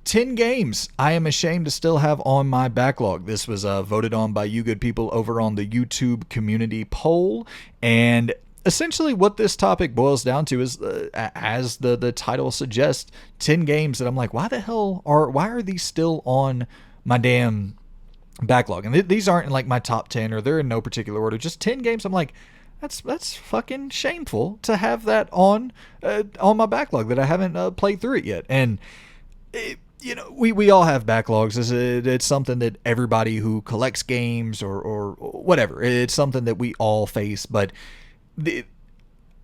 10 games I am ashamed to still have on my backlog. This was voted on by you good people over on the YouTube community poll. And essentially what this topic boils down to is, as the title suggests, 10 games that I'm like, why are these still on my damn backlog? And these aren't in like my top 10, or they're in no particular order. Just 10 games I'm like, that's fucking shameful to have that on my backlog, that I haven't played through it yet. And we all have backlogs. It's something that everybody who collects games or whatever, it's something that we all face. But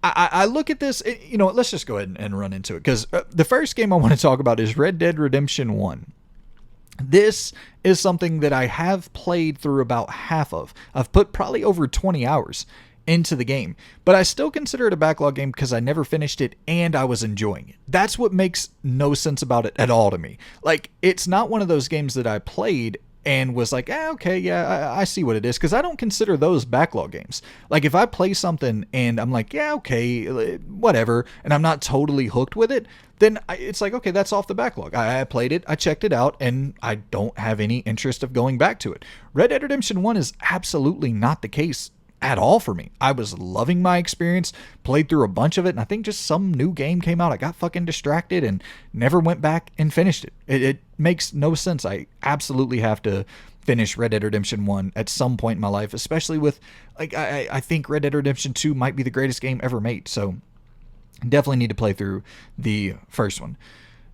I look at this, let's just go ahead and run into it, because the first game I want to talk about is Red Dead Redemption 1. This is something that I have played through about half of. I've put probably over 20 hours into the game, but I still consider it a backlog game because I never finished it and I was enjoying it. That's what makes no sense about it at all to me. Like, it's not one of those games that I played and was like, okay, yeah, I see what it is, because I don't consider those backlog games. Like, if I play something and I'm like, yeah, okay, whatever, and I'm not totally hooked with it, then it's like, okay, that's off the backlog. I played it, I checked it out, and I don't have any interest of going back to it. Red Dead Redemption 1 is absolutely not the case at all for me. I was loving my experience, played through a bunch of it, and I think just some new game came out. I got fucking distracted and never went back and finished it. It makes no sense. I absolutely have to finish Red Dead Redemption 1 at some point in my life, especially with, like, I think Red Dead Redemption 2 might be the greatest game ever made, so definitely need to play through the first one.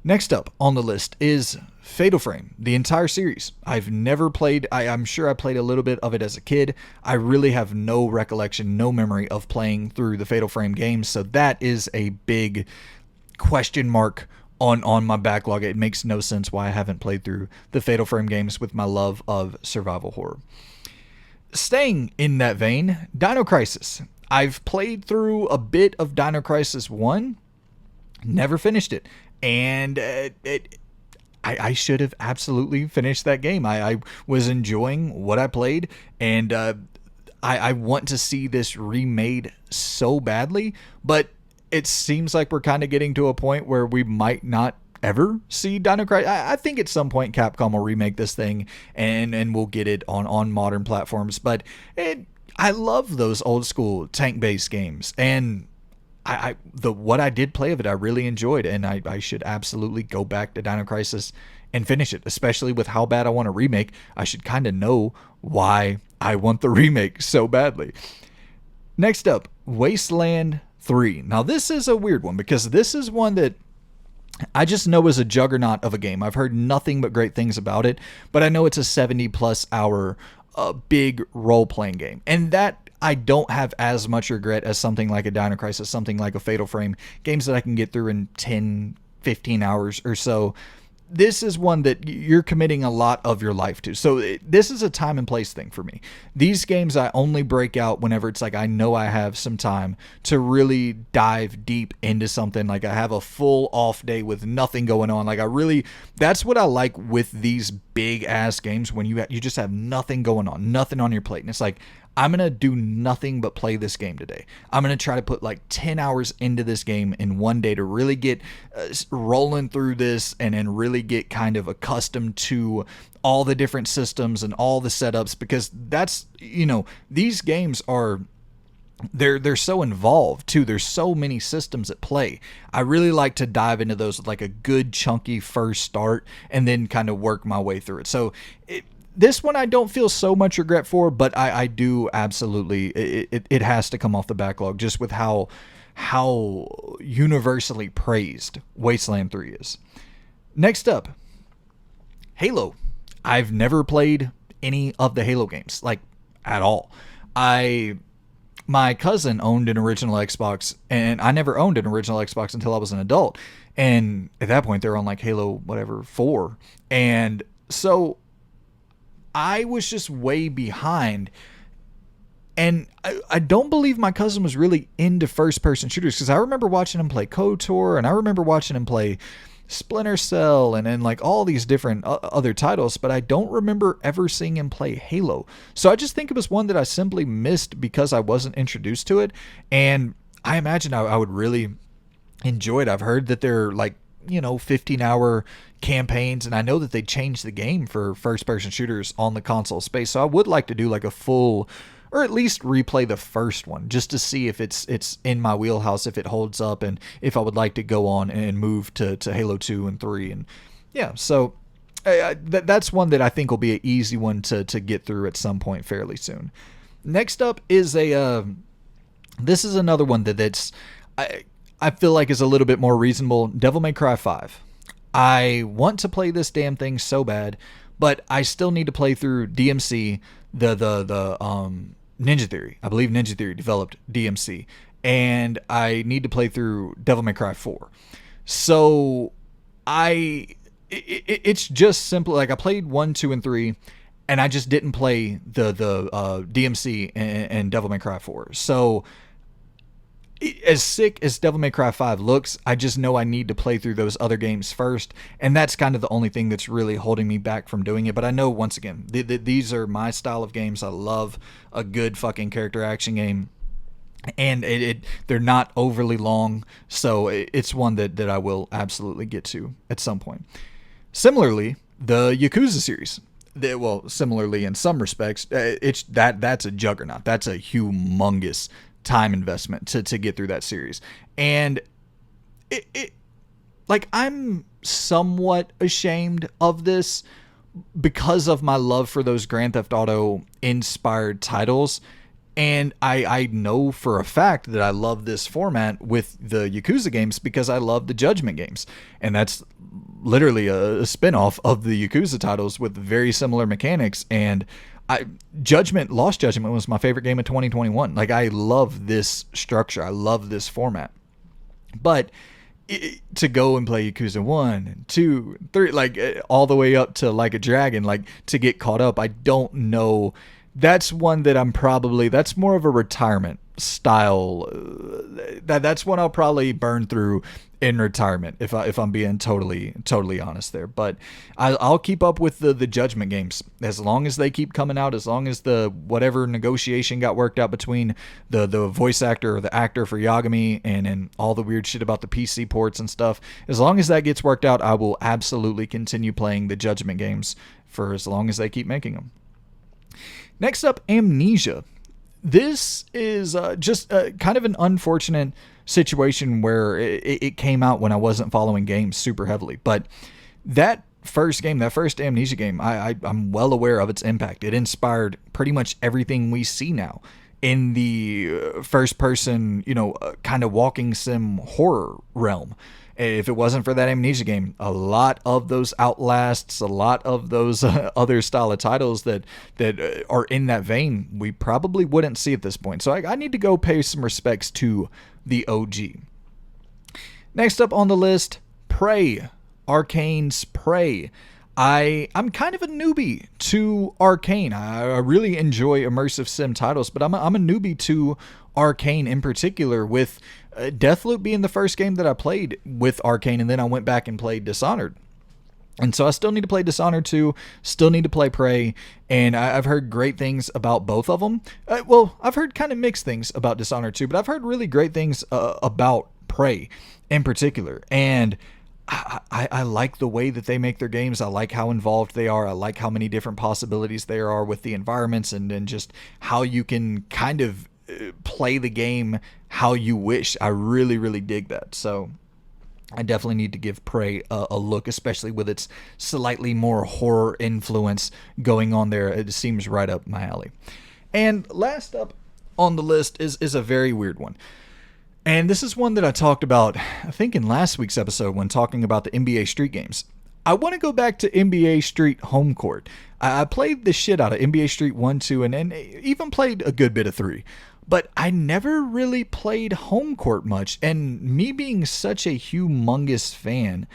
Next up on the list is Fatal Frame, the entire series. I've never played. I'm sure I played a little bit of it as a kid. I really have no recollection, no memory of playing through the Fatal Frame games, so that is a big question mark on my backlog. It makes no sense why I haven't played through the Fatal Frame games with my love of survival horror. Staying in that vein, Dino Crisis. I've played through a bit of Dino Crisis 1, never finished it. And I should have absolutely finished that game. I was enjoying what I played, and I want to see this remade so badly, but it seems like we're kind of getting to a point where we might not ever see Dino Crisis. I think at some point Capcom will remake this thing, and we'll get it on modern platforms, but I love those old school tank-based games, and what I did play of it, I really enjoyed, and I should absolutely go back to Dino Crisis and finish it, especially with how bad I want a remake. I should kind of know why I want the remake so badly. Next up, Wasteland 3. Now, this is a weird one, because this is one that I just know is a juggernaut of a game. I've heard nothing but great things about it, but I know it's a 70-plus hour big role-playing game, and that I don't have as much regret as something like a Dino Crisis, something like a Fatal Frame, games that I can get through in 10, 15 hours or so. This is one that you're committing a lot of your life to. So this is a time and place thing for me. These games I only break out whenever it's like I know I have some time to really dive deep into something. Like I have a full off day with nothing going on. Like that's what I like with these big ass games, when you just have nothing going on, nothing on your plate. And it's like, I'm going to do nothing but play this game today. I'm going to try to put like 10 hours into this game in one day to really get rolling through this, and really get kind of accustomed to all the different systems and all the setups, because that's, these games are, they're so involved too. There's so many systems at play. I really like to dive into those with like a good chunky first start, and then kind of work my way through it. So this one I don't feel so much regret for, but I do absolutely, it has to come off the backlog, just with how universally praised Wasteland 3 is. Next up, Halo. I've never played any of the Halo games, like, at all. My cousin owned an original Xbox, and I never owned an original Xbox until I was an adult. And at that point, they were on like Halo, whatever, 4. And so I was just way behind, and I don't believe my cousin was really into first-person shooters, because I remember watching him play KOTOR, and I remember watching him play Splinter Cell, and like all these different other titles, but I don't remember ever seeing him play Halo. So I just think it was one that I simply missed because I wasn't introduced to it, and I imagine I would really enjoy it. I've heard that they're like 15-hour campaigns, and I know that they changed the game for first-person shooters on the console space, so I would like to do like a full, or at least replay the first one just to see if it's in my wheelhouse, if it holds up, and if I would like to go on and move to Halo 2 and 3. And yeah, so that's one that I think will be an easy one to get through at some point fairly soon. Next up is this is another one that's I feel like is a little bit more reasonable. Devil May Cry 5. I want to play this damn thing so bad, but I still need to play through DMC, the Ninja Theory. I believe Ninja Theory developed DMC, and I need to play through Devil May Cry 4. So it's just simple. Like I played 1, 2, and 3, and I just didn't play the DMC and Devil May Cry 4. So as sick as Devil May Cry 5 looks, I just know I need to play through those other games first, and that's kind of the only thing that's really holding me back from doing it. But I know, once again, these are my style of games. I love a good fucking character action game, and they're not overly long, so it's one that I will absolutely get to at some point. Similarly, the Yakuza series. Similarly in some respects, that's a juggernaut. That's a humongous time investment to get through that series. And I'm somewhat ashamed of this because of my love for those Grand Theft Auto inspired titles. And I know for a fact that I love this format with the Yakuza games because I love the Judgment games. And that's literally a spin-off of the Yakuza titles with very similar mechanics. And Lost Judgment was my favorite game of 2021. Like, I love this structure. I love this format. But to go and play Yakuza 1, 2, 3, all the way up to Like a Dragon, to get caught up, I don't know. That's one that that's more of a retirement style. That's one I'll probably burn through in retirement if I'm being totally honest there. But I'll keep up with the Judgment games as long as they keep coming out, as long as the whatever negotiation got worked out between the voice actor or the actor for Yagami and all the weird shit about the PC ports and stuff. As long as that gets worked out, I will absolutely continue playing the Judgment games for as long as they keep making them. Next up, Amnesia. This is just kind of an unfortunate situation where it came out when I wasn't following games super heavily. But that first Amnesia game, I'm well aware of its impact. It inspired pretty much everything we see now in the first person, kind of walking sim horror realm. If it wasn't for that Amnesia game, a lot of those Outlasts, a lot of those other style of titles that are in that vein, we probably wouldn't see at this point. So I need to go pay some respects to the OG. Next up on the list, Prey. Arcane's Prey. I'm kind of a newbie to Arcane. I really enjoy immersive sim titles, but I'm a newbie to Arcane in particular, with Deathloop being the first game that I played with Arcane, and then I went back and played Dishonored. And so I still need to play Dishonored 2, still need to play Prey, and I've heard great things about both of them. I've heard kind of mixed things about Dishonored 2, but I've heard really great things about Prey in particular. And I like the way that they make their games. I like how involved they are. I like how many different possibilities there are with the environments, and just how you can kind of play the game how you wish. I really, really dig that. So I definitely need to give Prey a look, especially with its slightly more horror influence going on there. It seems right up my alley. And last up on the list is a very weird one. And this is one that I talked about, I think, in last week's episode when talking about the NBA Street games. I want to go back to NBA Street Homecourt. I played the shit out of NBA Street 1, 2, and even played a good bit of 3. But I never really played Homecourt much, and me being such a humongous fan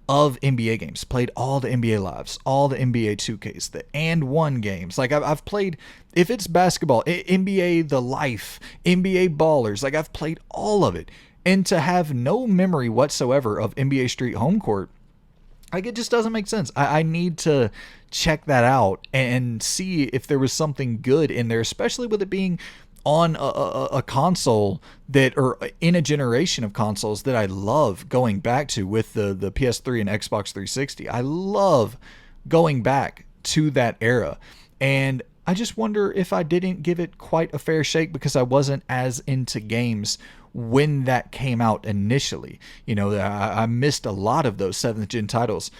of NBA games, played all the NBA Lives, all the NBA 2Ks, the and one games. I've played, if it's basketball, NBA The Life, NBA Ballers, I've played all of it. And to have no memory whatsoever of NBA Street Homecourt, it just doesn't make sense. I need to check that out and see if there was something good in there, especially with it being on a console that, or in a generation of consoles that I love going back to with the PS3 and Xbox 360. I love going back to that era. And I just wonder if I didn't give it quite a fair shake because I wasn't as into games when that came out initially. You know, I missed a lot of those 7th gen titles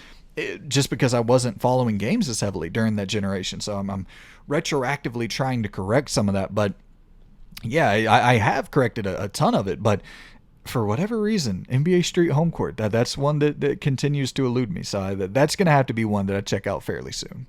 just because I wasn't following games as heavily during that generation. So I'm retroactively trying to correct some of that. But yeah, I have corrected a ton of it. But for whatever reason, NBA Street Homecourt, that's one that continues to elude me. So that's going to have to be one that I check out fairly soon.